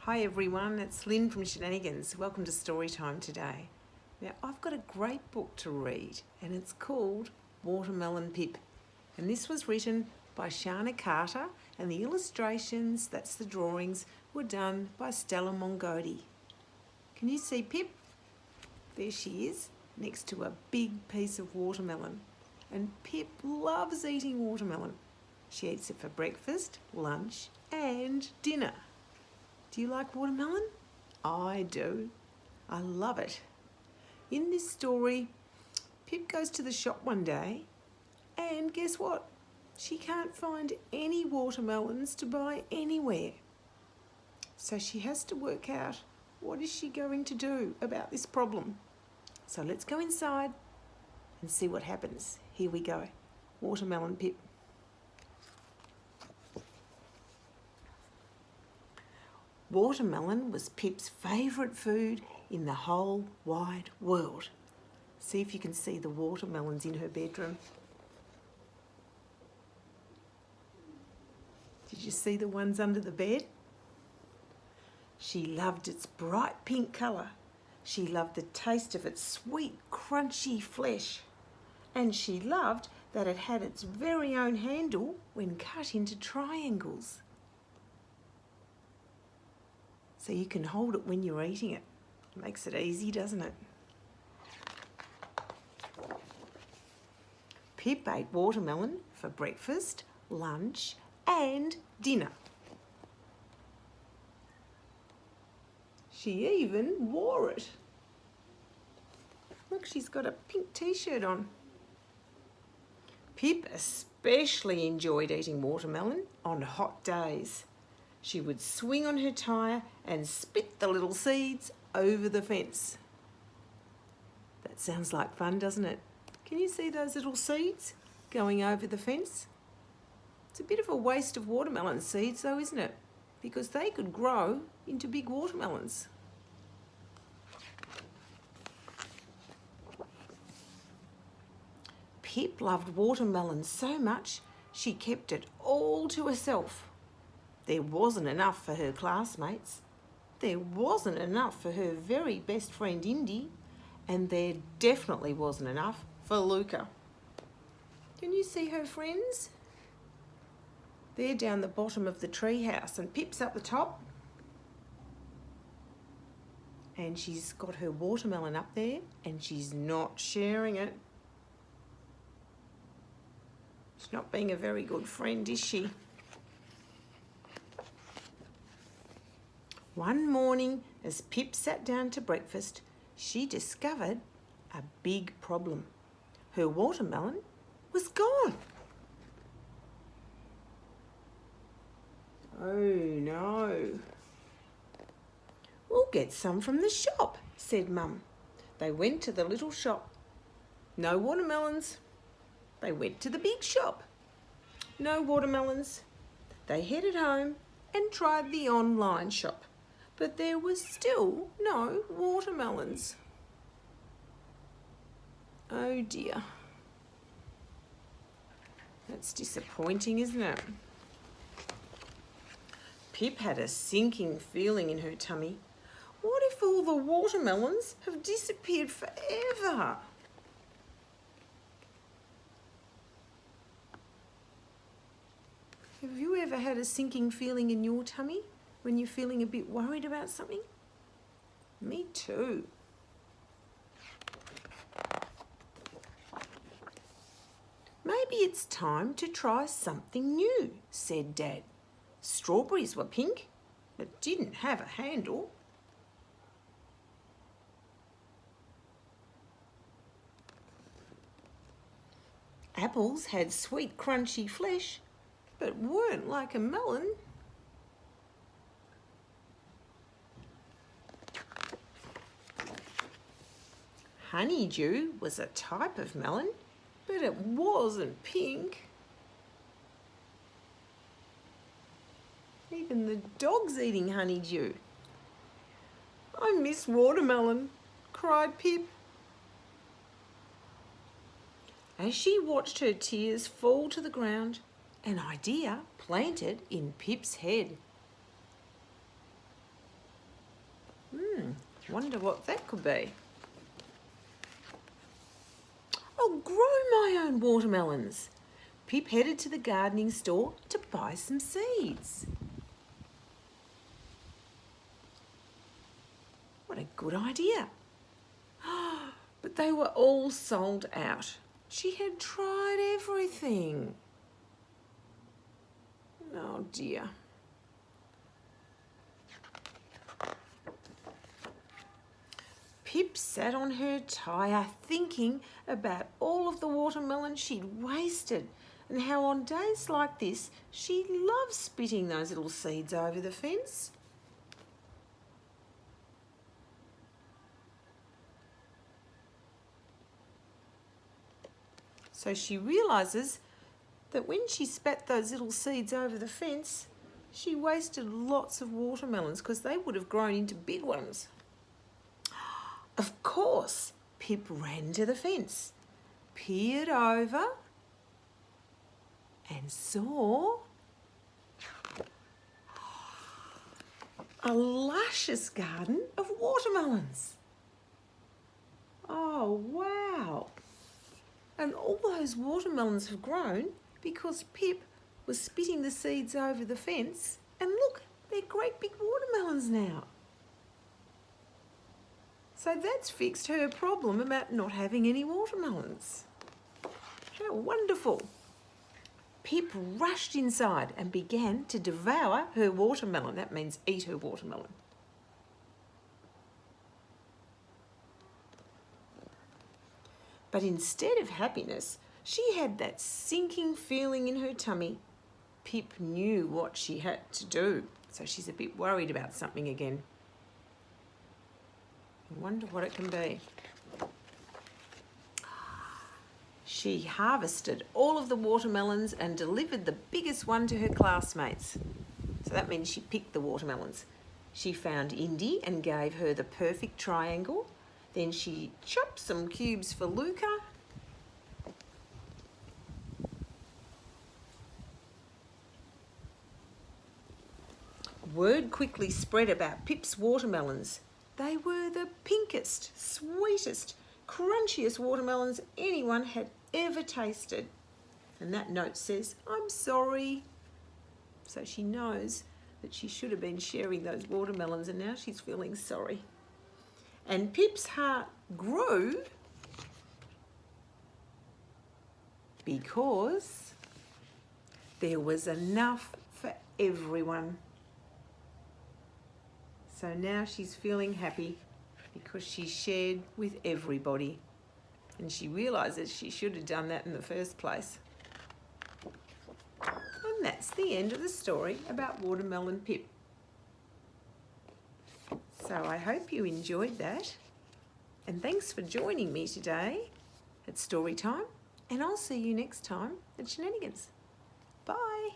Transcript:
Hi everyone, it's Lynn from SheNANNAgans. Welcome to Storytime today. Now I've got a great book to read and it's called Watermelon Pip. And this was written by Sharna and the illustrations, that's the drawings, were done by Stella Mongodi. Can you see Pip? There she is, next to a big piece of watermelon. And Pip loves eating watermelon. She eats it for breakfast, lunch and dinner. Do you like watermelon? I do. I love it. In this story, Pip goes to the shop one day and guess what? She can't find any watermelons to buy anywhere. So she has to work out what is she going to do about this problem. So let's go inside and see what happens. Here we go. Watermelon Pip. Watermelon was Pip's favourite food in the whole wide world. See if you can see the watermelons in her bedroom. Did you see the ones under the bed? She loved its bright pink colour. She loved the taste of its sweet, crunchy flesh. And she loved that it had its very own handle when cut into triangles. So you can hold it when you're eating it. Makes it easy, doesn't it? Pip ate watermelon for breakfast, lunch and dinner. She even wore it. Look, she's got a pink t-shirt on. Pip especially enjoyed eating watermelon on hot days. She would swing on her tyre and spit the little seeds over the fence. That sounds like fun, doesn't it? Can you see those little seeds going over the fence? It's a bit of a waste of watermelon seeds though, isn't it? Because they could grow into big watermelons. Pip loved watermelon so much she kept it all to herself. There wasn't enough for her classmates. There wasn't enough for her very best friend Indy. And there definitely wasn't enough for Luca. Can you see her friends? They're down the bottom of the tree house and Pip's up the top. And she's got her watermelon up there and she's not sharing it. She's not being a very good friend, is she? One morning, as Pip sat down to breakfast, she discovered a big problem. Her watermelon was gone. Oh no. We'll get some from the shop, said Mum. They went to the little shop. No watermelons. They went to the big shop. No watermelons. They headed home and tried the online shop. But there was still no watermelons. Oh dear. That's disappointing, isn't it? Pip had a sinking feeling in her tummy. What if all the watermelons have disappeared forever? Have you ever had a sinking feeling in your tummy? When you're feeling a bit worried about something? Me too. Maybe it's time to try something new, said Dad. Strawberries were pink, but didn't have a handle. Apples had sweet, crunchy flesh, but weren't like a melon. Honeydew was a type of melon, but it wasn't pink. Even the dog's eating honeydew. I miss watermelon, cried Pip. As she watched her tears fall to the ground, an idea planted in Pip's head. Wonder what that could be. I'll grow my own watermelons. Pip headed to the gardening store to buy some seeds. What a good idea. But they were all sold out. She had tried everything. Oh dear. Pip sat on her tyre thinking about all of the watermelon she'd wasted and how on days like this she loved spitting those little seeds over the fence. So she realises that when she spat those little seeds over the fence, she wasted lots of watermelons because they would have grown into big ones. Of course, Pip ran to the fence, peered over and saw a luscious garden of watermelons. Oh, wow. And all those watermelons have grown because Pip was spitting the seeds over the fence. And look, they're great big watermelons now. So that's fixed her problem about not having any watermelons. How wonderful. Pip rushed inside and began to devour her watermelon. That means eat her watermelon. But instead of happiness, she had that sinking feeling in her tummy. Pip knew what she had to do, so she's a bit worried about something again. I wonder what it can be. She harvested all of the watermelons and delivered the biggest one to her classmates. So that means she picked the watermelons. She found Indy and gave her the perfect triangle. Then she chopped some cubes for Luca. Word quickly spread about Pip's watermelons. They were the pinkest, sweetest, crunchiest watermelons anyone had ever tasted. And that note says, "I'm sorry." So she knows that she should have been sharing those watermelons and now she's feeling sorry. And Pip's heart grew because there was enough for everyone. So now she's feeling happy because she shared with everybody. And she realises she should have done that in the first place. And that's the end of the story about Watermelon Pip. So I hope you enjoyed that. And thanks for joining me today at Storytime. And I'll see you next time at SheNANNAgans. Bye.